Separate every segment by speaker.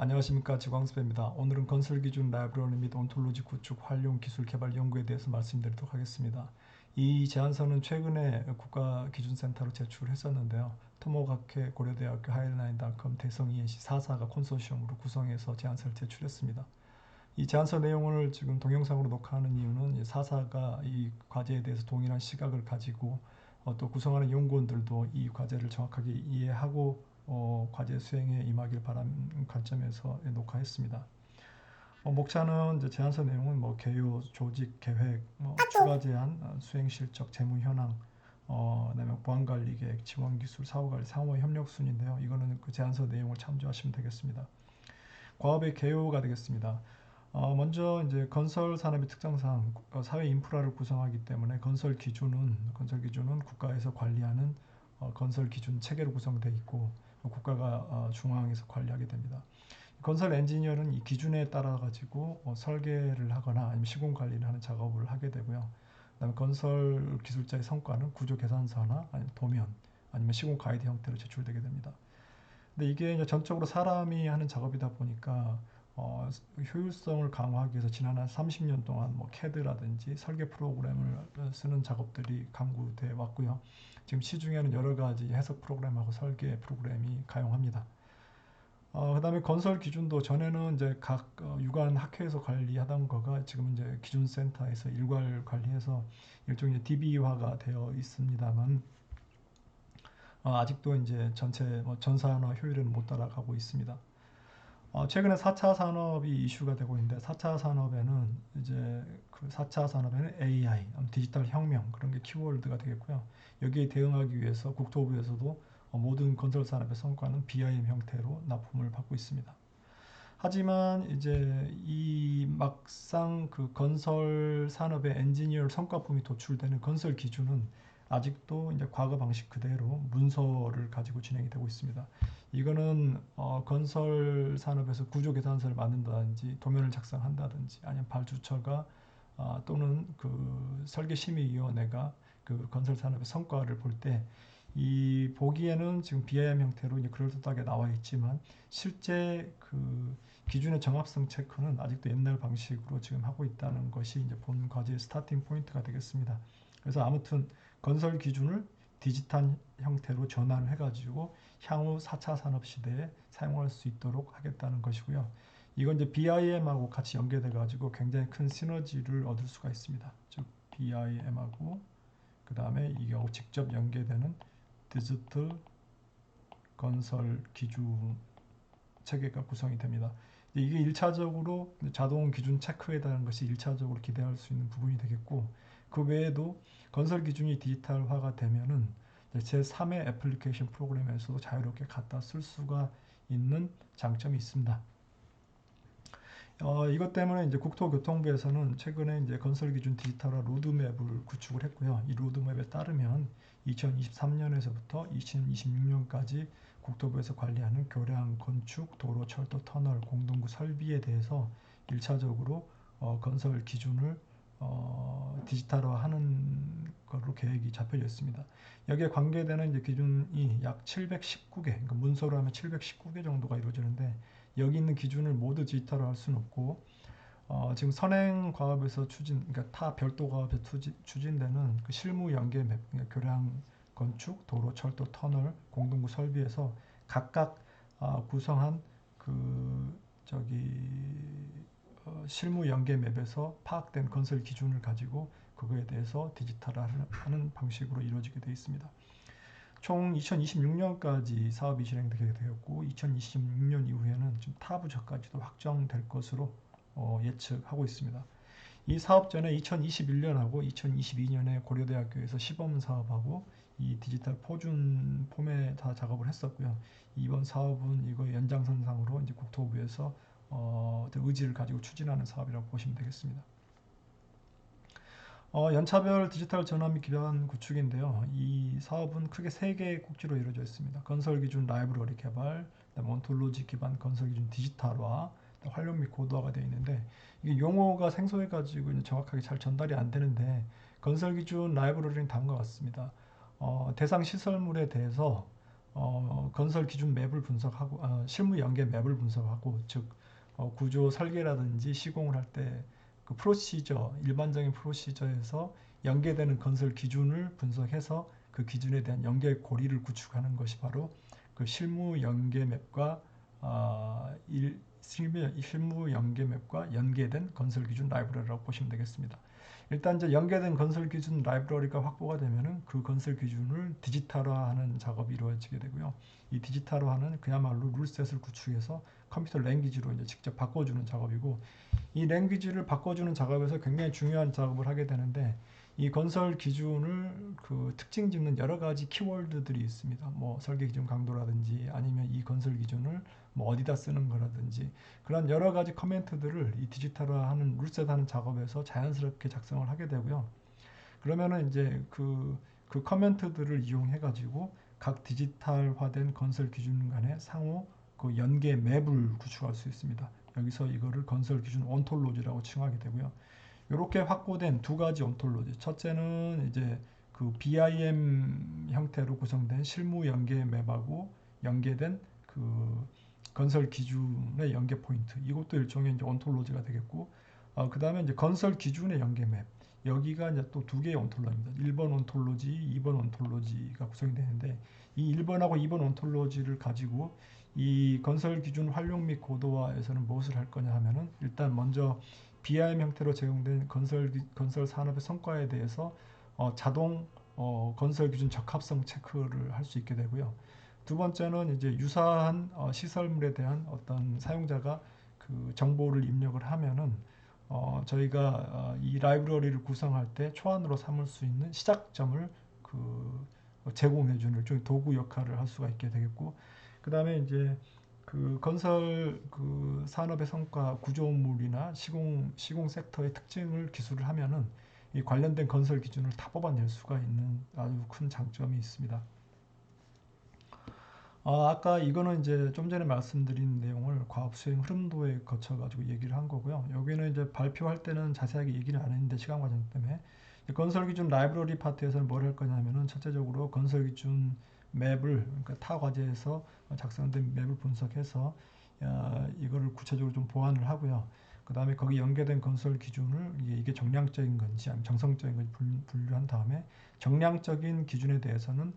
Speaker 1: 안녕하십니까, 지광수배입니다. 오늘은 건설기준 라이브러리 및 온톨로지 구축 활용 기술 개발 연구에 대해서 말씀드리도록 하겠습니다. 이 제안서는 최근에 국가기준센터로 제출했었는데요. 토모가케 고려대학교 하이라인닷컴 대성 ENC 4사가 콘소시엄으로 구성해서 제안서를 제출했습니다. 이 제안서 내용을 지금 동영상으로 녹화하는 이유는 4사가 이 과제에 대해서 동일한 시각을 가지고 또 구성하는 연구원들도 이 과제를 정확하게 이해하고 과제 수행에 임하길 바라는 관점에서 녹화했습니다. 목차는 이제 제안서 내용은 개요, 조직, 계획, 추가 제안, 수행 실적, 재무 현황, 그다음에 보안 관리 계획, 지원 기술, 사후 관리, 상호 협력 순인데요. 이거는 그 제안서 내용을 참조하시면 되겠습니다. 과업의 개요가 되겠습니다. 먼저 이제 건설 산업의 특성상 사회 인프라를 구성하기 때문에 건설 기준은 국가에서 관리하는 건설 기준 체계로 구성되어 있고 국가가 중앙에서 관리하게 됩니다. 건설 엔지니어는 이 기준에 따라 가지고 설계를 하거나 아니면 시공 관리를 하는 작업을 하게 되고요. 그다음에 건설 기술자의 성과는 구조 계산서나 아니면 도면 아니면 시공 가이드 형태로 제출되게 됩니다. 근데 이게 이제 전적으로 사람이 하는 작업이다 보니까 효율성을 강화하기 위해서 지난 한 30년 동안 CAD라든지 설계 프로그램을 쓰는 작업들이 강구돼 왔고요. 지금 시중에는 여러 가지 해석 프로그램하고 설계 프로그램이 가용합니다. 그다음에 건설 기준도 전에는 이제 각 유관 학회에서 관리하던 거가 지금 이제 기준센터에서 일괄 관리해서 일종의 DB화가 되어 있습니다만 아직도 이제 전체 전산화 효율은 못 따라가고 있습니다. 최근에 4차 산업이 이슈가 되고 있는데 4차 산업에는 이제 그 4차 산업에는 AI, 디지털 혁명 그런 게 키워드가 되겠고요. 여기에 대응하기 위해서 국토부에서도 모든 건설 산업의 성과는 BIM 형태로 납품을 받고 있습니다. 하지만 이제 이 막상 그 건설 산업의 엔지니어 성과품이 도출되는 건설 기준은 아직도 이제 과거 방식 그대로 문서를 가지고 진행이 되고 있습니다. 이거는 건설 산업에서 구조 계산서를 만든다든지 도면을 작성한다든지 아니면 발주처가 또는 그 설계심의위원회가 그 건설 산업의 성과를 볼 때 이 보기에는 지금 BIM 형태로 이제 그럴듯하게 나와 있지만 실제 그 기준의 정합성 체크는 아직도 옛날 방식으로 지금 하고 있다는 것이 이제 본 과제의 스타팅 포인트가 되겠습니다. 그래서 아무튼 건설 기준을 디지털 형태로 전환을 해가지고 향후 4차 산업 시대에 사용할 수 있도록 하겠다는 것이고요. 이건 이제 BIM하고 같이 연계돼가지고 굉장히 큰 시너지를 얻을 수가 있습니다. 즉 BIM하고 그 다음에 이게 직접 연계되는 디지털 건설 기준 체계가 구성이 됩니다. 이게 1차적으로 자동 기준 체크에 대한 것이 1차적으로 기대할 수 있는 부분이 되겠고 그 외에도 건설 기준이 디지털화가 되면은 제3의 애플리케이션 프로그램에서도 자유롭게 갖다 쓸 수가 있는 장점이 있습니다. 이것 때문에 이제 국토교통부에서는 최근에 이제 건설 기준 디지털화 로드맵을 구축을 했고요. 이 로드맵에 따르면 2023년에서부터 2026년까지 국토부에서 관리하는 교량, 건축, 도로, 철도, 터널, 공동구 설비에 대해서 1차적으로 건설 기준을 디지털화하는 것으로 계획이 잡혀져 있습니다. 여기에 관계되는 이제 기준이 약 719개, 그러니까 문서로 하면 719개 정도가 이루어지는데 여기 있는 기준을 모두 디지털화할 수는 없고 지금 선행 과업에서 그러니까 타 별도 과업에서 추진되는 그 실무 연계 맵, 그러니까 교량, 건축, 도로, 철도, 터널, 공동구 설비에서 각각 구성한 그 실무 연계 맵에서 파악된 건설 기준을 가지고 그거에 대해서 디지털화하는 방식으로 이루어지게 되어 있습니다. 총 2026년까지 사업이 진행되게 되었고 2026년 이후에는 좀 타부처까지도 확정될 것으로 예측하고 있습니다. 이 사업 전에 2021년하고 2022년에 고려대학교에서 시범 사업하고 이 디지털 포준 포맷화 작업을 했었고요. 이번 사업은 이거 연장선상으로 이제 국토부에서 의지를 가지고 추진하는 사업이라고 보시면 되겠습니다. 연차별 디지털 전환 및 기반 구축인데요. 이 사업은 크게 3개의 꼭지로 이루어져 있습니다. 건설 기준 라이브러리 개발, 온톨로지 기반 건설 기준 디지털화, 활용 및 고도화가 되어 있는데 이게 용어가 생소해가지고 정확하게 잘 전달이 안 되는데 건설 기준 라이브러리는 다음과 같습니다. 대상 시설물에 대해서 건설 기준 맵을 분석하고 실무 연계 맵을 분석하고 즉 구조 설계라든지 시공을 할 때 그 프로시저 일반적인 프로시저에서 연계되는 건설 기준을 분석해서 그 기준에 대한 연계 고리를 구축하는 것이 바로 그 실무 연계 맵과 실무 연계 맵과 연계된 건설 기준 라이브러리라고 보시면 되겠습니다. 일단 이제 연계된 건설 기준 라이브러리가 확보가 되면은 그 건설 기준을 디지털화하는 작업이 이루어지게 되고요. 이 디지털화는 그야말로 룰셋을 구축해서 컴퓨터 랭귀지로 이제 직접 바꿔주는 작업이고, 이 랭귀지를 바꿔주는 작업에서 굉장히 중요한 작업을 하게 되는데, 이 건설 기준을 그 특징 짓는 여러 가지 키워드들이 있습니다. 뭐 설계 기준 강도라든지 아니면 이 건설 기준을 뭐 어디다 쓰는 거라든지 그런 여러 가지 커멘트들을 이 디지털화하는 룰셋하는 작업에서 자연스럽게 작성을 하게 되고요. 그러면은 이제 그 커멘트들을 이용해 가지고 각 디지털화된 건설 기준 간의 상호 그 연계 맵을 구축할 수 있습니다. 여기서 이거를 건설 기준 온톨로지라고 칭하게 되고요. 이렇게 확보된 두 가지 온톨로지. 첫째는 이제 그 BIM 형태로 구성된 실무 연계 맵하고 연계된 그 건설 기준의 연계 포인트. 이것도 일종의 이제 온톨로지가 되겠고, 그 다음에 이제 건설 기준의 연계 맵. 여기가 이제 또 두 개의 온톨로지입니다. 1번 온톨로지, 2번 온톨로지가 구성이 되는데, 이 1번하고 2번 온톨로지를 가지고 이 건설 기준 활용 및 고도화에서는 무엇을 할 거냐 하면은, 일단 먼저 BIM 형태로 제공된 건설 산업의 성과에 대해서 자동 건설 기준 적합성 체크를 할 수 있게 되고요. 두 번째는 이제 유사한 시설물에 대한 어떤 사용자가 그 정보를 입력을 하면은 저희가 이 라이브러리를 구성할 때 초안으로 삼을 수 있는 시작점을 그 제공해주는 일종의 도구 역할을 할 수가 있게 되겠고, 그 다음에 이제 그 건설 그 산업의 성과 구조물이나 시공 섹터의 특징을 기술을 하면은 이 관련된 건설 기준을 다 뽑아낼 수가 있는 아주 큰 장점이 있습니다. 아까 이거는 이제 좀 전에 말씀드린 내용을 과업 수행 흐름도에 거쳐 가지고 얘기를 한 거고요. 여기는 이제 발표할 때는 자세하게 얘기를 안 했는데 시간 과정 때문에 건설 기준 라이브러리 파트에서는 뭘 할 거냐면은 첫째적으로 건설 기준 맵을 그러니까 타 과제에서 작성된 맵을 분석해서 이거를 구체적으로 좀 보완을 하고요. 그 다음에 거기 연계된 건설 기준을 이게 정량적인 건지 아니면 정성적인 건지 분류한 다음에 정량적인 기준에 대해서는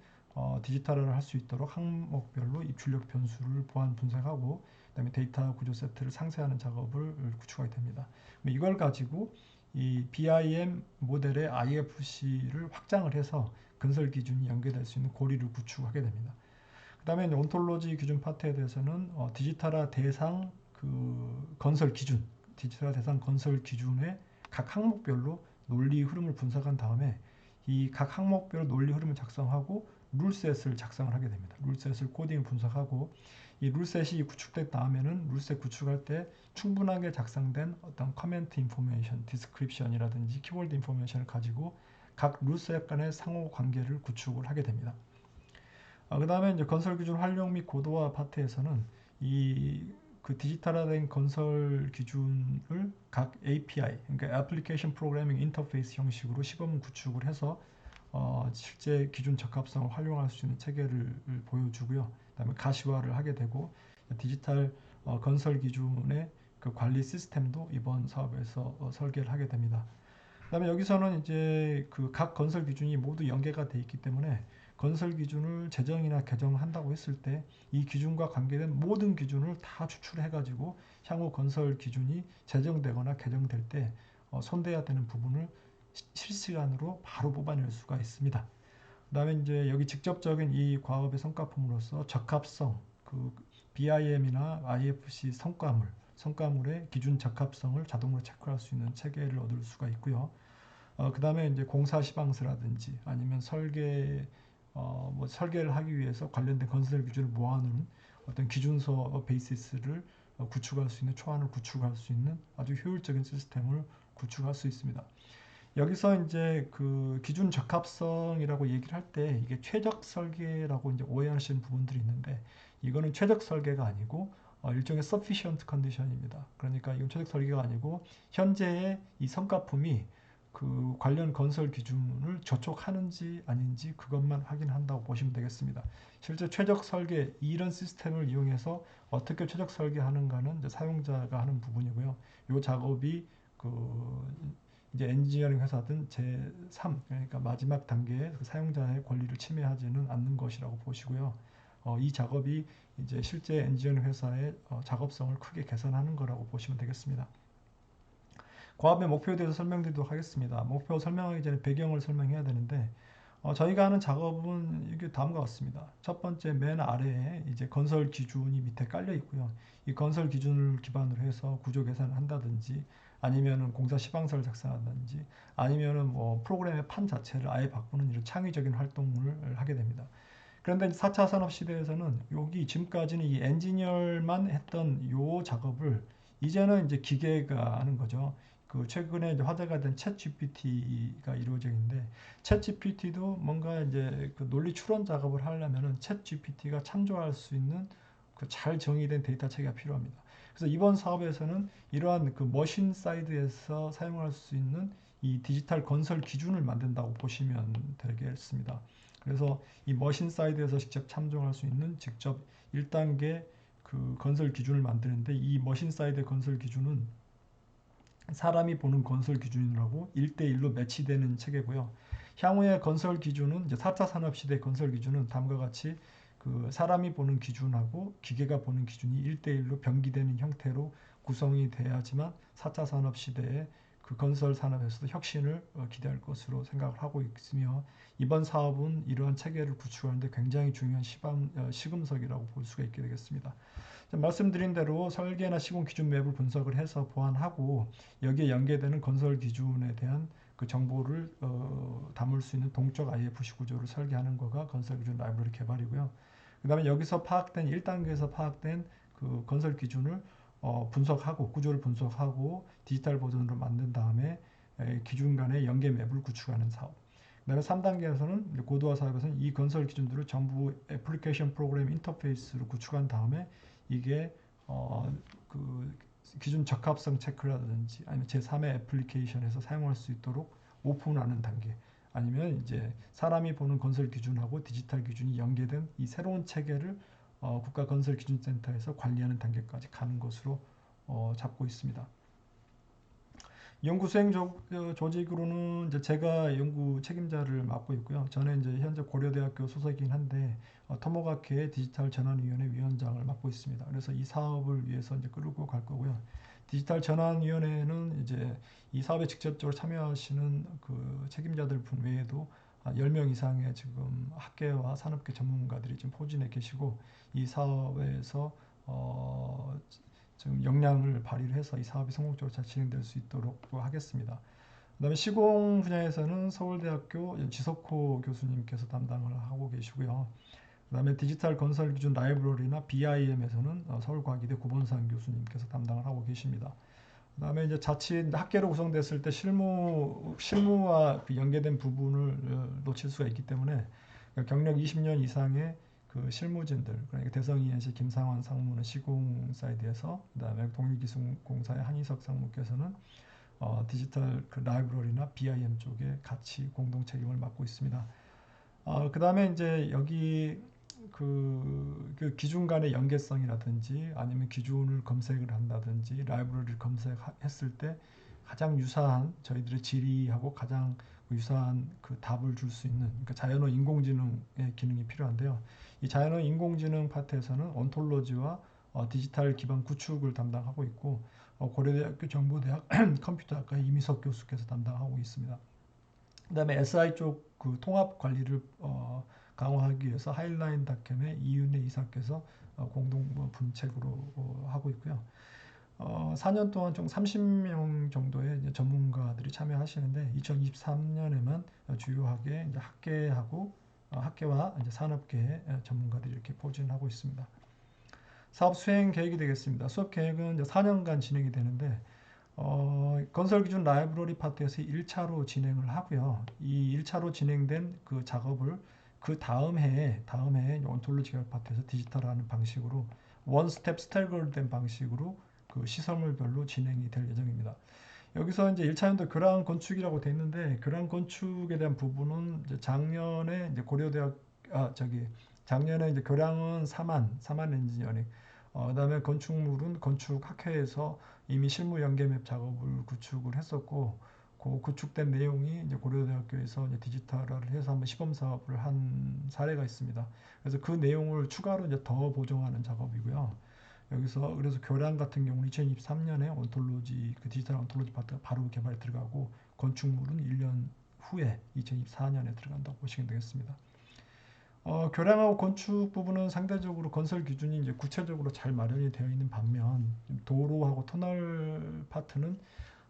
Speaker 1: 디지털화를 할 수 있도록 항목별로 입출력 변수를 보완 분석하고 그다음에 데이터 구조 세트를 상세하는 작업을 구축하게 됩니다. 이걸 가지고 이 BIM 모델의 IFC를 확장을 해서 건설 기준이 연계될 수 있는 고리를 구축하게 됩니다. 그 다음에 온톨로지 기준 파트에 대해서는 디지털화 대상 그 건설 기준, 디지털화 대상 건설 기준의 각 항목별로 논리 흐름을 분석한 다음에 이 각 항목별 논리 흐름을 작성하고 룰셋을 작성을 하게 됩니다. 룰셋을 코딩 분석하고 이 룰셋이 구축된 다음에는 룰셋 구축할 때 충분하게 작성된 어떤 커멘트 인포메이션, 디스크립션이라든지 키워드 인포메이션을 가지고 각 룰셋 간의 상호 관계를 구축을 하게 됩니다. 그 다음에 이제 건설 기준 활용 및 고도화 파트에서는 이 그 디지털화된 건설 기준을 각 API, 그러니까 애플리케이션 프로그래밍 인터페이스 형식으로 시범 구축을 해서 실제 기준 적합성을 활용할 수 있는 체계를 보여주고요. 그다음에 가시화를 하게 되고 디지털 건설 기준의 그 관리 시스템도 이번 사업에서 설계를 하게 됩니다. 그다음에 여기서는 이제 그 각 건설 기준이 모두 연계가 돼 있기 때문에 건설 기준을 제정이나 개정한다고 했을 때 이 기준과 관계된 모든 기준을 다 추출해 가지고 향후 건설 기준이 제정되거나 개정될 때 손대야 되는 부분을 실시간으로 바로 뽑아낼 수가 있습니다. 그다음에 이제 여기 직접적인 이 과업의 성과품으로서 적합성, 그 BIM이나 IFC 성과물의 기준 적합성을 자동으로 체크할 수 있는 체계를 얻을 수가 있고요. 그다음에 이제 공사 시방서라든지 아니면 뭐 설계를 하기 위해서 관련된 건설 기준을 모아놓은 어떤 기준서 베이시스를 구축할 수 있는 초안을 구축할 수 있는 아주 효율적인 시스템을 구축할 수 있습니다. 여기서 이제 그 기준 적합성이라고 얘기를 할 때 이게 최적 설계라고 이제 오해하시는 부분들이 있는데 이거는 최적 설계가 아니고 일종의 sufficient condition입니다. 그러니까 이건 최적 설계가 아니고 현재의 이 성과품이 그 관련 건설 기준을 저촉하는지 아닌지 그것만 확인한다고 보시면 되겠습니다. 실제 최적 설계 이런 시스템을 이용해서 어떻게 최적 설계하는가는 이제 사용자가 하는 부분이고요. 이 작업이 그 이제 엔지니어링 회사든 제3 그러니까 마지막 단계의 그 사용자의 권리를 침해하지는 않는 것이라고 보시고요. 이 작업이 이제 실제 엔지니어링 회사의 작업성을 크게 개선하는 거라고 보시면 되겠습니다. 고압의 목표에 대해서 설명드리도록 하겠습니다. 목표 설명하기 전에 배경을 설명해야 되는데 저희가 하는 작업은 이게 다음과 같습니다. 첫 번째 맨 아래에 이제 건설 기준이 밑에 깔려 있고요. 이 건설 기준을 기반으로 해서 구조 계산을 한다든지 아니면은 공사 시방서를 작성한다든지 아니면은 뭐 프로그램의 판 자체를 아예 바꾸는 이런 창의적인 활동을 하게 됩니다. 그런데 4차 산업 시대에서는 여기 지금까지는 이 엔지니어만 했던 요 작업을 이제는 이제 기계가 하는 거죠. 그 최근에 이제 화제가 된 챗 GPT가 이루어져 있는데 챗 GPT도 뭔가 이제 그 논리 추론 작업을 하려면은 챗 GPT가 참조할 수 있는 그 잘 정의된 데이터 체계가 필요합니다. 그래서 이번 사업에서는 이러한 그 머신 사이드에서 사용할 수 있는 이 디지털 건설 기준을 만든다고 보시면 되겠습니다. 그래서 이 머신 사이드에서 직접 참조할 수 있는 직접 1단계 그 건설 기준을 만드는데 이 머신 사이드 건설 기준은 사람이 보는 건설 기준이라고 1대1로 매치되는 체계고요. 향후의 건설 기준은 이제 4차 산업 시대 건설 기준은 다음과 같이 그 사람이 보는 기준하고 기계가 보는 기준이 1대1로 병기되는 형태로 구성이 돼야지만 4차 산업 시대에 그 건설 산업에서도 혁신을 기대할 것으로 생각을 하고 있으며 이번 사업은 이러한 체계를 구축하는데 굉장히 중요한 시금석이라고 볼 수가 있게 되겠습니다. 말씀드린 대로 설계나 시공 기준 맵을 분석을 해서 보완하고 여기에 연계되는 건설 기준에 대한 그 정보를 담을 수 있는 동적 IFC 구조를 설계하는 거가 건설 기준 라이브러리 개발이고요. 그 다음에 여기서 파악된 1단계에서 파악된 그 건설 기준을 분석하고 구조를 분석하고 디지털 버전으로 만든 다음에 기준 간의 연계 맵을 구축하는 사업. 그다음에 3단계에서는 고도화 사업에서는 이 건설 기준들을 전부 애플리케이션 프로그램 인터페이스로 구축한 다음에 이게 그 기준 적합성 체크라든지 아니면 제3의 애플리케이션에서 사용할 수 있도록 오픈하는 단계 아니면 이제 사람이 보는 건설 기준하고 디지털 기준이 연계된 이 새로운 체계를 국가건설기준센터에서 관리하는 단계까지 가는 것으로 잡고 있습니다. 연구 수행 조직으로는 이제 제가 연구 책임자를 맡고 있고요. 저는 이제 현재 고려대학교 소속이긴 한데 토모가케 디지털 전환위원회 위원장을 맡고 있습니다. 그래서 이 사업을 위해서 이제 끌고 갈 거고요. 디지털 전환위원회는 이제 이 사업에 직접적으로 참여하시는 그 책임자들 분 외에도 10명 이상의 지금 학계와 산업계 전문가들이 지금 포진해 계시고 이 사업에서 지금 역량을 발휘를 해서 이 사업이 성공적으로 잘 진행될 수 있도록 하겠습니다. 그다음에 시공 분야에서는 서울대학교 지석호 교수님께서 담당을 하고 계시고요. 그다음에 디지털 건설 기준 라이브러리나 BIM에서는 서울과기대 고본상 교수님께서 담당을 하고 계십니다. 그다음에 이제 자칫 학계로 구성됐을 때 실무와 그 연계된 부분을 놓칠 수가 있기 때문에 경력 20년 이상의 그 실무진들 그러니까 대성이엔시 김상환 상무는 시공 사이드에서 그다음에 동일기술공사의 한희석 상무께서는 디지털 그 라이브러리나 BIM 쪽에 같이 공동 책임을 맡고 있습니다. 그다음에 이제 여기 그 기준 간의 연계성이라든지 아니면 기준을 검색을 한다든지 라이브러리를 검색했을 때 가장 유사한 저희들의 질의하고 가장 유사한 그 답을 줄 수 있는 그러니까 자연어 인공지능의 기능이 필요한데요. 이 자연어 인공지능 파트에서는 온톨로지와 디지털 기반 구축을 담당하고 있고 고려대학교 정보대학 컴퓨터학과 이미석 교수께서 담당하고 있습니다. 그다음에 SI 쪽 그 통합 관리를 강화하기 위해서 하이라인 닷컴의 이윤혜 이사께서 공동 분책으로 하고 있고요. 4년 동안 총 30명 정도의 전문가들이 참여하시는데 2023년에만 주요하게 이제 학계와 이제 산업계의 전문가들이 이렇게 포진하고 있습니다. 사업 수행 계획이 되겠습니다. 수업 계획은 이제 4년간 진행이 되는데 건설 기준 라이브러리 파트에서 1차로 진행을 하고요. 이 1차로 진행된 그 작업을 그 다음 해에 온톨로지 계열 파트에서 디지털화하는 방식으로 원 스텝 스태거된 방식으로 그 시설물별로 진행이 될 예정입니다. 여기서 이제 1차원도 교량 건축이라고 돼 있는데 교량 건축에 대한 부분은 이제 작년에 이제 고려대학 작년에 이제 교량은 사만 엔지니어링 그다음에 건축물은 건축학회에서 이미 실무 연계 맵 작업을 구축을 했었고 그 구축된 내용이 이제 고려대학교에서 이제 디지털화를 해서 한번 시범 사업을 한 사례가 있습니다. 그래서 그 내용을 추가로 이제 더 보정하는 작업이고요. 여기서 그래서 교량 같은 경우는 2023년에 온톨로지 그 디지털 온톨로지 파트가 바로 개발에 들어가고 건축물은 1년 후에 2024년에 들어간다고 보시면 되겠습니다. 교량하고 건축 부분은 상대적으로 건설 기준이 이제 구체적으로 잘 마련이 되어 있는 반면 도로하고 터널 파트는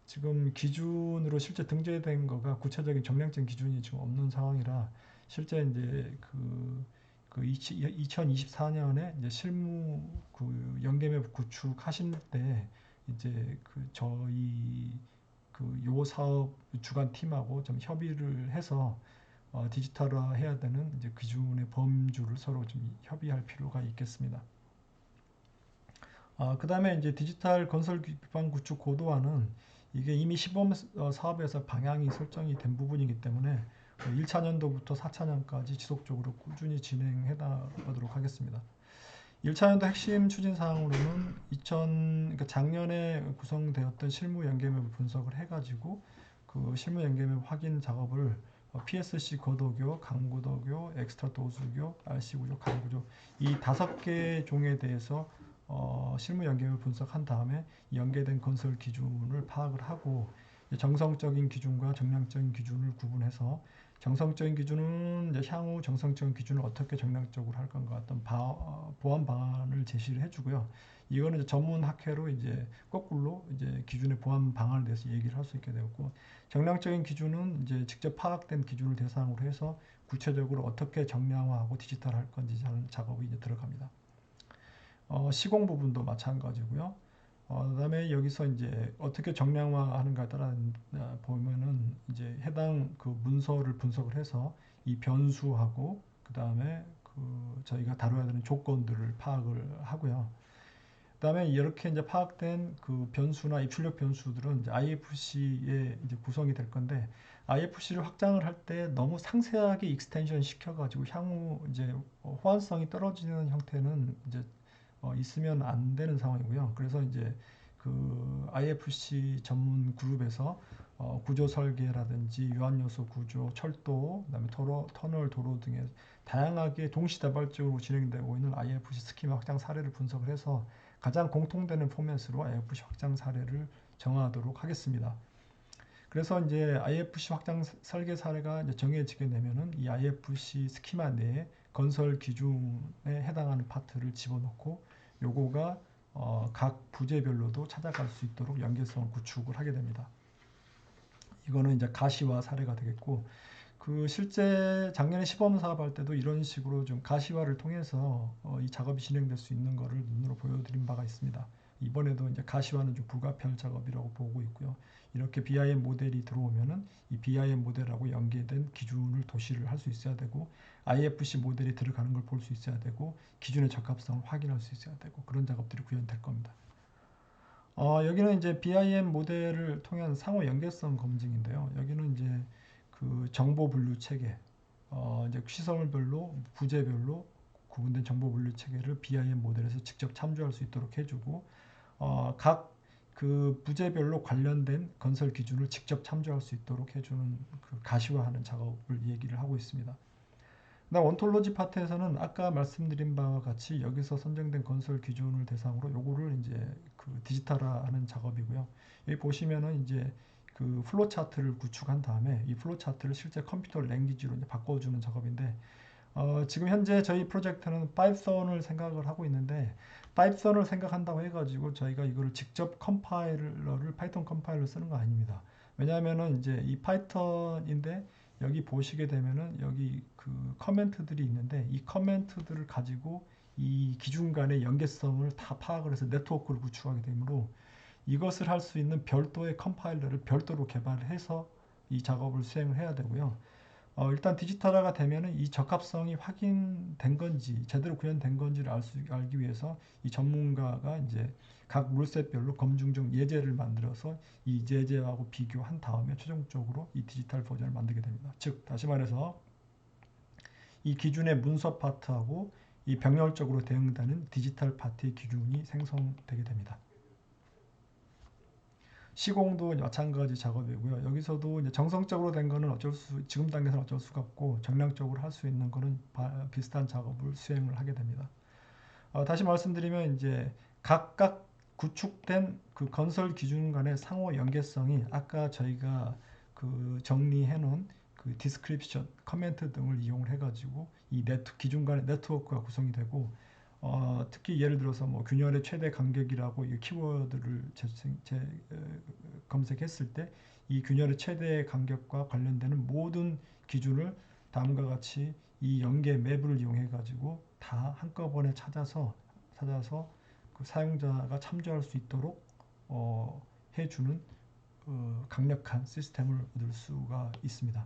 Speaker 1: 지금 기준으로 실제 등재된 거가 구체적인 정량적 기준이 지금 없는 상황이라 실제 이제 그 2024년에 이제 실무 그 연계맵 구축하신 때 이제 그 저희 그 요 사업 주관 팀하고 좀 협의를 해서 디지털화 해야 되는 이제 기준의 범주를 서로 좀 협의할 필요가 있겠습니다. 그다음에 이제 디지털 건설 기반 구축 고도화는 이게 이미 시범 사업에서 방향이 설정이 된 부분이기 때문에 1차년도부터 4차년까지 지속적으로 꾸준히 진행해 나가도록 하겠습니다. 1차년도 핵심 추진 사항으로는 그러니까 작년에 구성되었던 실무 연계맵을 분석을 해가지고 그 실무 연계맵 확인 작업을 PSC 거도교, 강구도교, 엑스트라 도수교, RC 구조, 강구조 이 5개 종에 대해서 실무 연계를 분석한 다음에 연계된 건설 기준을 파악을 하고 정성적인 기준과 정량적인 기준을 구분해서 정성적인 기준은 이제 향후 정성적인 기준을 어떻게 정량적으로 할 건가 어떤 보완 방안을 제시를 해주고요. 이거는 이제 전문 학회로 이제 거꾸로 이제 기준의 보완 방안에 대해서 얘기를 할 수 있게 되었고 정량적인 기준은 이제 직접 파악된 기준을 대상으로 해서 구체적으로 어떻게 정량화하고 디지털할 건지 하는 작업이 이제 들어갑니다. 시공 부분도 마찬가지고요. 그다음에 여기서 이제 어떻게 정량화하는가에 따라 보면은 이제 해당 그 문서를 분석을 해서 이 변수하고 그다음에 그 저희가 다뤄야 되는 조건들을 파악을 하고요. 그다음에 이렇게 이제 파악된 그 변수나 입출력 변수들은 이제 IFC에 이제 구성이 될 건데 IFC를 확장을 할 때 너무 상세하게 익스텐션 시켜가지고 향후 이제 호환성이 떨어지는 형태는 이제 있으면 안 되는 상황이고요. 그래서 이제 그 IFC 전문 그룹에서 구조 설계라든지 유한 요소 구조, 철도, 그다음에 터널 도로 등의 다양하게 동시다발적으로 진행되고 있는 IFC 스키마 확장 사례를 분석을 해서 가장 공통되는 포맷으로 IFC 확장 사례를 정하도록 하겠습니다. 그래서 이제 IFC 확장 설계 사례가 이제 정해지게 되면은 이 IFC 스키마 내에 건설 기준에 해당하는 파트를 집어넣고 요거가 각 부재별로도 찾아갈 수 있도록 연계성을 구축을 하게 됩니다. 이거는 이제 가시화 사례가 되겠고 그 실제 작년에 시범 사업할 때도 이런 식으로 좀 가시화를 통해서 이 작업이 진행될 수 있는 것을 눈으로 보여드린 바가 있습니다. 이번에도 이제 가시화는 좀 불가피할 작업이라고 보고 있고요. 이렇게 BIM 모델이 들어오면은 이 BIM 모델하고 연계된 기준을 도시를 할 수 있어야 되고 IFC 모델이 들어가는 걸 볼 수 있어야 되고 기준의 적합성을 확인할 수 있어야 되고 그런 작업들이 구현될 겁니다. 여기는 이제 BIM 모델을 통한 상호 연계성 검증인데요. 여기는 이제 그 정보 분류 체계, 이제 시설별로 부재별로 구분된 정보 분류 체계를 BIM 모델에서 직접 참조할 수 있도록 해주고 각 그 부재별로 관련된 건설 기준을 직접 참조할 수 있도록 해주는 그 가시화하는 작업을 얘기를 하고 있습니다. 그다음 온톨로지 파트에서는 아까 말씀드린 바와 같이 여기서 선정된 건설 기준을 대상으로 요거를 이제 그 디지털화하는 작업이고요. 여기 보시면은 이제 그 플로 차트를 구축한 다음에 이 플로 차트를 실제 컴퓨터 랭귀지로 이제 바꿔주는 작업인데 지금 현재 저희 프로젝트는 파이썬을 생각을 하고 있는데 파이썬을 생각한다고 해가지고 저희가 이거를 직접 컴파일러를 파이썬 컴파일러 쓰는 거 아닙니다. 왜냐하면은 이제 이 파이썬인데 여기 보시게 되면은 여기 그 커멘트들이 있는데 이 커멘트들을 가지고 이 기준 간의 연계성을 다 파악을 해서 네트워크를 구축하게 되므로 이것을 할 수 있는 별도의 컴파일러를 별도로 개발해서 이 작업을 수행을 해야 되고요. 일단 디지털화가 되면은 이 적합성이 확인된 건지 제대로 구현된 건지를 알기 위해서 이 전문가가 이제 각 룰셋별로 검증적 예제를 만들어서 이 예제하고 비교한 다음에 최종적으로 이 디지털 버전을 만들게 됩니다. 즉 다시 말해서 이 기준의 문서 파트하고 이 병렬적으로 대응되는 디지털 파트의 기준이 생성되게 됩니다. 시공도 마찬가지 작업이고요. 여기서도 이제 정성적으로 된 거는 지금 단계에서는 어쩔 수가 없고 정량적으로 할 수 있는 거는 비슷한 작업을 수행을 하게 됩니다. 다시 말씀드리면 이제 각각 구축된 그 건설 기준 간의 상호 연계성이 아까 저희가 그 정리해 놓은 그 디스크립션, 커멘트 등을 이용을 해가지고 이 기준 간의 네트워크가 구성이 되고 특히 예를 들어서 뭐 균열의 최대 간격이라고 이 키워드를 검색했을 때 이 균열의 최대 간격과 관련되는 모든 기준을 다음과 같이 이 연계 맵을 이용해 가지고 다 한꺼번에 찾아서 그 사용자가 참조할 수 있도록 해주는 강력한 시스템을 얻을 수가 있습니다.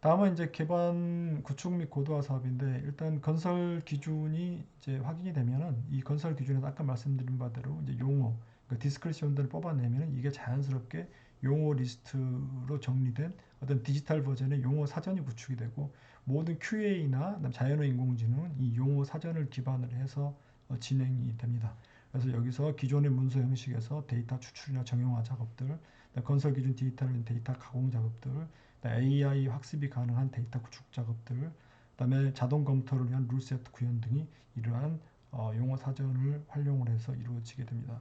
Speaker 1: 다음은 이제 기반 구축 및 고도화 사업인데 일단 건설 기준이 이제 확인이 되면은 이 건설 기준에서 아까 말씀드린 바대로 이제 용어, 그 디스크리션들을 뽑아내면은 이게 자연스럽게 용어 리스트로 정리된 어떤 디지털 버전의 용어 사전이 구축이 되고 모든 QA나 자연어 인공지능은 이 용어 사전을 기반으로 해서 진행이 됩니다. 그래서 여기서 기존의 문서 형식에서 데이터 추출이나 정형화 작업들, 건설 기준 데이터 가공 작업들, AI 학습이 가능한 데이터 구축 작업들, 그다음에 자동 검토를 위한 룰셋 구현 등이 이러한 용어 사전을 활용을 해서 이루어지게 됩니다.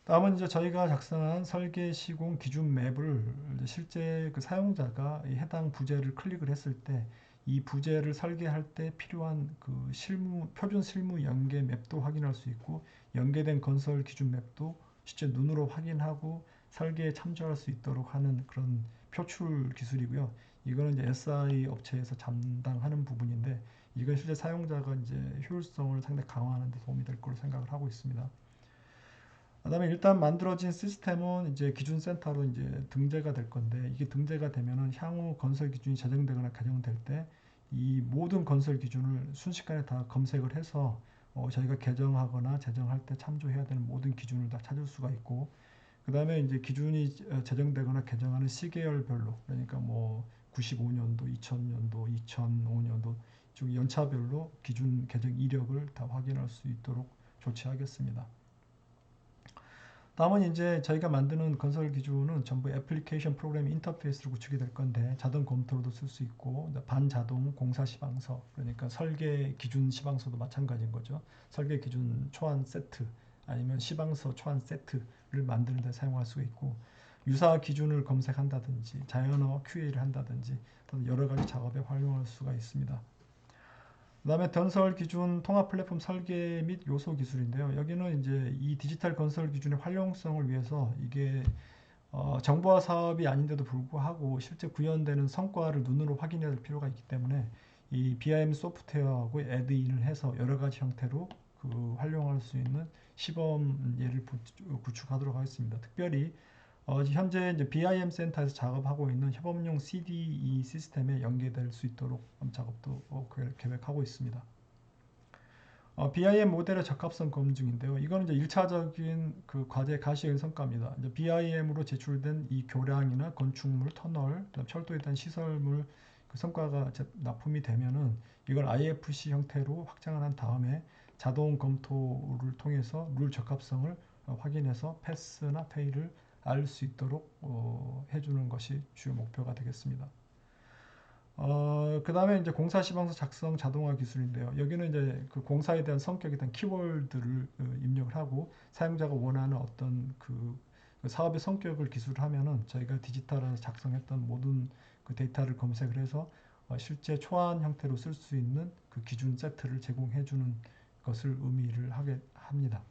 Speaker 1: 다음은 이제 저희가 작성한 설계 시공 기준 맵을 실제 그 사용자가 이 해당 부재를 클릭을 했을 때 이 부재를 설계할 때 필요한 그 표준 실무 연계 맵도 확인할 수 있고 연계된 건설 기준 맵도 실제 눈으로 확인하고 설계에 참조할 수 있도록 하는 그런 표출 기술이고요. 이거는 이제 SI 업체에서 담당하는 부분인데 이건 실제 사용자가 이제 효율성을 상당히 강화하는 데 도움이 될 거로 생각을 하고 있습니다. 그다음에 일단 만들어진 시스템은 이제 기준 센터로 이제 등재가 될 건데 이게 등재가 되면은 향후 건설 기준이 제정되거나 개정될 때 이 모든 건설 기준을 순식간에 다 검색을 해서 저희가 개정하거나 제정할 때 참조해야 되는 모든 기준을 다 찾을 수가 있고 그다음에 이제 기준이 제정되거나 개정하는 시계열별로 그러니까 뭐 95년도, 2000년도, 2005년도 쭉 연차별로 기준 개정 이력을 다 확인할 수 있도록 조치하겠습니다. 다음은 이제 저희가 만드는 건설 기준은 전부 애플리케이션 프로그램 인터페이스로 구축이 될 건데 자동 검토로도 쓸 수 있고 반자동 공사 시방서 그러니까 설계 기준 시방서도 마찬가지인 거죠. 설계 기준 초안 세트 아니면 시방서 초안 세트를 만드는 데 사용할 수가 있고 유사 기준을 검색한다든지 자연어 QA를 한다든지 여러 가지 작업에 활용할 수가 있습니다. 그 다음에 건설 기준 통합 플랫폼 설계 및 요소 기술인데요. 여기는 이제 이 디지털 건설 기준의 활용성을 위해서 이게 정보화 사업이 아닌데도 불구하고 실제 구현되는 성과를 눈으로 확인해야 할 필요가 있기 때문에 이 BIM 소프트웨어하고 애드인을 해서 여러 가지 형태로 그 활용할 수 있는 시범 예를 구축하도록 하겠습니다. 특별히 현재 이제 BIM 센터에서 작업하고 있는 협업용 CDE 시스템에 연계될 수 있도록 작업도 계획하고 있습니다. BIM 모델의 적합성 검증인데요. 이거는 이제 1차적인 그 과제 가시적인 성과입니다. 이제 BIM으로 제출된 이 교량이나 건축물, 터널, 철도에 대한 시설물 그 성과가 납품이 되면은 이걸 IFC 형태로 확장을 한 다음에 자동 검토를 통해서 룰 적합성을 확인해서 패스나 페이를 알 수 있도록 해주는 것이 주요 목표가 되겠습니다. 그 다음에 이제 공사 시방서 작성 자동화 기술인데요. 여기는 이제 그 공사에 대한 성격에 대한 키워드를 입력을 하고 사용자가 원하는 어떤 그 사업의 성격을 기술하면은 저희가 디지털에서 작성했던 모든 그 데이터를 검색을 해서 실제 초안 형태로 쓸 수 있는 그 기준 세트를 제공해 주는 것을 의미를 하게 합니다.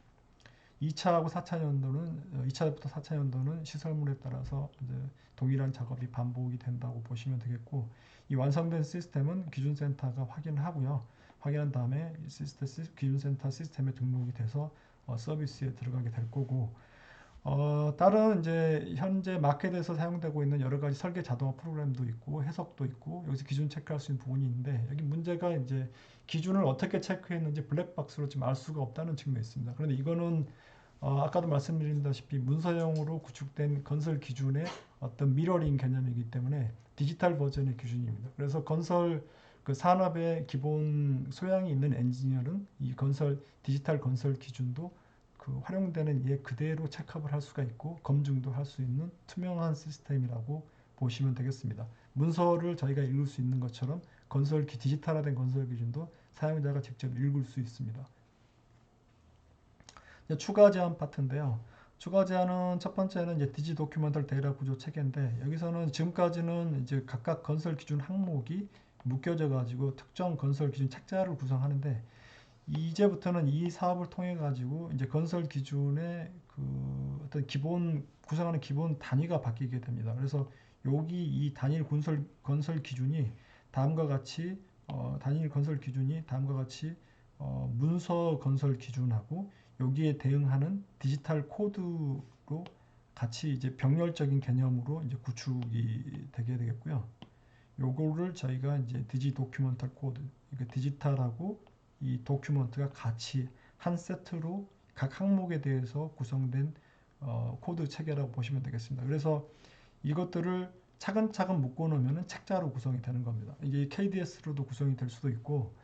Speaker 1: 2차하고 4차년도는 2차부터 4차년도는 시설물에 따라서 이제 동일한 작업이 반복이 된다고 보시면 되겠고 이 완성된 시스템은 기준센터가 확인하고요. 확인한 다음에 기준센터 시스템에 등록이 돼서 서비스에 들어가게 될 거고 다른 이제 현재 마켓에서 사용되고 있는 여러 가지 설계 자동화 프로그램도 있고 해석도 있고 여기서 기준 체크할 수 있는 부분이 있는데 여기 문제가 이제 기준을 어떻게 체크했는지 블랙박스로 지금 알 수가 없다는 측면이 있습니다. 그런데 이거는 아까도 말씀드린다시피 문서형으로 구축된 건설 기준의 어떤 미러링 개념이기 때문에 디지털 버전의 기준입니다. 그래서 건설 그 산업의 기본 소양이 있는 엔지니어는 이 디지털 건설 기준도 그 활용되는 예 그대로 체크업을 할 수가 있고 검증도 할 수 있는 투명한 시스템이라고 보시면 되겠습니다. 문서를 저희가 읽을 수 있는 것처럼 디지털화된 건설 기준도 사용자가 직접 읽을 수 있습니다. 추가 제한 파트인데요. 추가 제한은 첫 번째는 이제 디지 도큐멘털 데이터 구조 체계인데 여기서는 지금까지는 이제 각각 건설 기준 항목이 묶여져 가지고 특정 건설 기준 책자를 구성하는데 이제부터는 이 사업을 통해 가지고 이제 건설 기준의 그 어떤 기본 구성하는 기본 단위가 바뀌게 됩니다. 그래서 여기 이 단일 건설 기준이 다음과 같이 단일 건설 기준이 다음과 같이 문서 건설 기준하고 여기에 대응하는 디지털 코드로 같이 이제 병렬적인 개념으로 이제 구축이 되게 되겠고요. 요거를 저희가 이제 디지 도큐멘털 코드, 그러니까 디지털하고 이 도큐멘트가 같이 한 세트로 각 항목에 대해서 구성된 코드 체계라고 보시면 되겠습니다. 그래서 이것들을 차근차근 묶어 놓으면 책자로 구성이 되는 겁니다. 이게 KDS로도 구성이 될 수도 있고,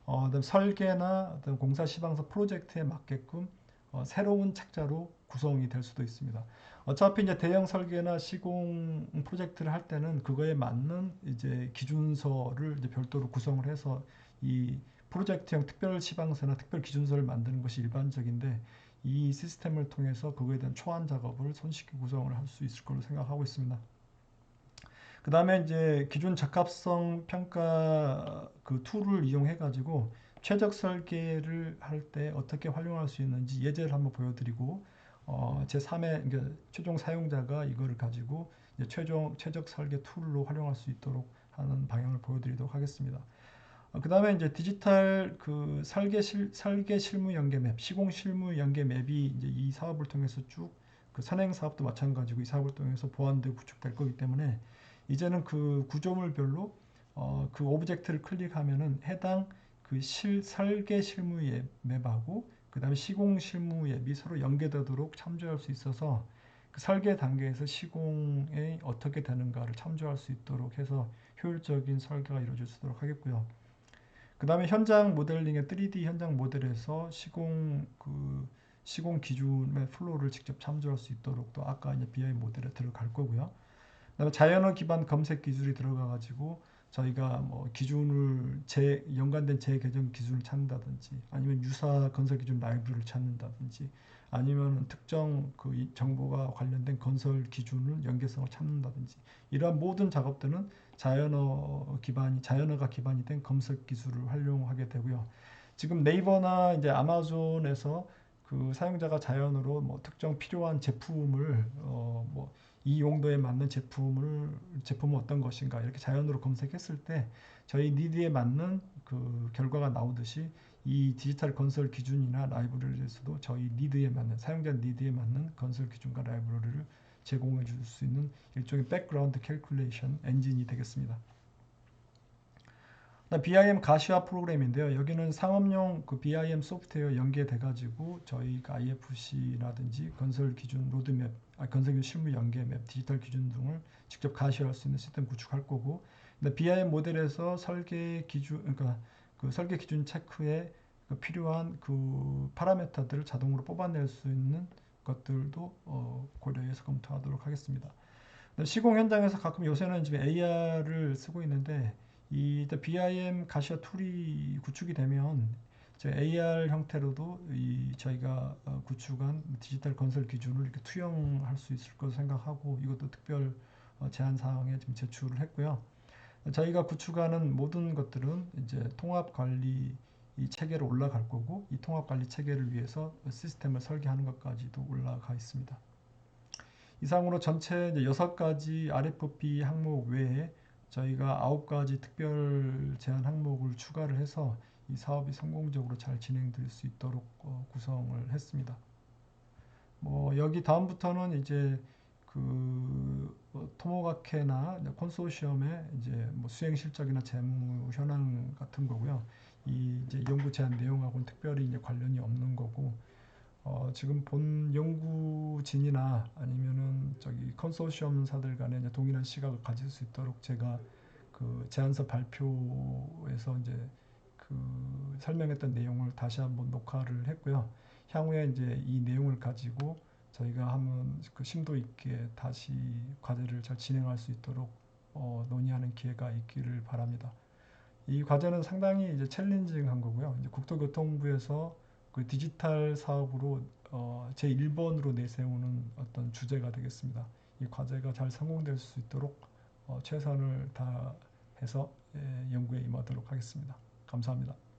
Speaker 1: 그다음 설계나 어떤 공사 시방서 프로젝트에 맞게끔 새로운 책자로 구성이 될 수도 있습니다. 어차피 이제 대형 설계나 시공 프로젝트를 할 때는 그거에 맞는 이제 기준서를 이제 별도로 구성을 해서 이 프로젝트형 특별 시방서나 특별 기준서를 만드는 것이 일반적인데 이 시스템을 통해서 그거에 대한 초안 작업을 손쉽게 구성을 할 수 있을 걸로 생각하고 있습니다. 그 다음에 이제 기준 적합성 평가 그 툴을 이용해 가지고 최적 설계를 할 때 어떻게 활용할 수 있는지 예제를 한번 보여드리고 제3의 그러니까 최종 사용자가 이거를 가지고 이제 최적 설계 툴로 활용할 수 있도록 하는 방향을 보여드리도록 하겠습니다. 그 다음에 이제 디지털 그 설계 실무 연계 맵, 시공 실무 연계 맵이 이제 이 사업을 통해서 쭉 그 선행 사업도 마찬가지고 이 사업을 통해서 보완되고 구축될 거기 때문에 이제는 그 구조물별로 그 오브젝트를 클릭하면은 해당 그 설계 실무 맵하고 그 다음에 시공 실무 앱이 서로 연계되도록 참조할 수 있어서 그 설계 단계에서 시공에 어떻게 되는가를 참조할 수 있도록 해서 효율적인 설계가 이루어질 수 있도록 하겠고요. 그 다음에 현장 모델링의 3D 현장 모델에서 시공 기준의 플로우를 직접 참조할 수 있도록 또 아까 이제 BI 모델에 들어갈 거고요. 그다음에 자연어 기반 검색 기술이 들어가 가지고 저희가 뭐 기준을 연관된 재개정 기준을 찾는다든지 아니면 유사 건설 기준 라이브러리를 찾는다든지 아니면 특정 그 정보가 관련된 건설 기준을 연계성을 찾는다든지 이러한 모든 작업들은 자연어가 기반이 된 검색 기술을 활용하게 되고요. 지금 네이버나 이제 아마존에서 그 사용자가 자연어로 뭐 특정 필요한 제품을 뭐 이 용도에 맞는 제품은 어떤 것인가 이렇게 자연으로 검색했을 때 저희 니드에 맞는 그 결과가 나오듯이 이 디지털 건설 기준이나 라이브러리에서도 저희 니드에 맞는 사용자 니드에 맞는 건설 기준과 라이브러리를 제공해 줄 수 있는 일종의 백그라운드 캘큘레이션 엔진이 되겠습니다. BIM 가시화 프로그램인데요. 여기는 상업용 그 BIM 소프트웨어 연계돼 가지고 저희 IFC라든지 건설 기준 로드맵, 건설 기준 실무 연계 맵, 디지털 기준 등을 직접 가시화할 수 있는 시스템 구축할 거고, BIM 모델에서 설계 기준, 그러니까 그 설계 기준 체크에 그 필요한 그 파라미터들을 자동으로 뽑아낼 수 있는 것들도 고려해서 검토하도록 하겠습니다. 시공 현장에서 가끔 요새는 지금 AR을 쓰고 있는데 이 BIM 가시화 툴이 구축이 되면 AR 형태로도 저희가 구축한 디지털 건설 기준을 이렇게 투영할 수 있을 것으로 생각하고 이것도 특별 제안 사항에 지금 제출을 했고요. 저희가 구축하는 모든 것들은 이제 통합 관리 이 체계로 올라갈 거고 이 통합 관리 체계를 위해서 시스템을 설계하는 것까지도 올라가 있습니다. 이상으로 전체 6가지 RFP 항목 외에 저희가 9가지 특별 제한 항목을 추가를 해서 이 사업이 성공적으로 잘 진행될 수 있도록 구성을 했습니다. 뭐 여기 다음부터는 이제 토모가케나 콘소시엄의 이제 뭐 수행 실적이나 재무 현황 같은 거고요. 이 이제 연구 제안 내용하고는 특별히 이제 관련이 없는 거고, 지금 본 연구진이나 아니면은 저기 컨소시엄사들 간에 이제 동일한 시각을 가질 수 있도록 제가 그 제안서 발표에서 이제 설명했던 내용을 다시 한번 녹화를 했고요. 향후에 이제 이 내용을 가지고 저희가 한번 심도 있게 다시 과제를 잘 진행할 수 있도록 논의하는 기회가 있기를 바랍니다. 이 과제는 상당히 이제 챌린징한 거고요. 이제 국토교통부에서 그 디지털 사업으로 제1번으로 내세우는 어떤 주제가 되겠습니다. 이 과제가 잘 성공될 수 있도록 최선을 다해서 연구에 임하도록 하겠습니다. 감사합니다.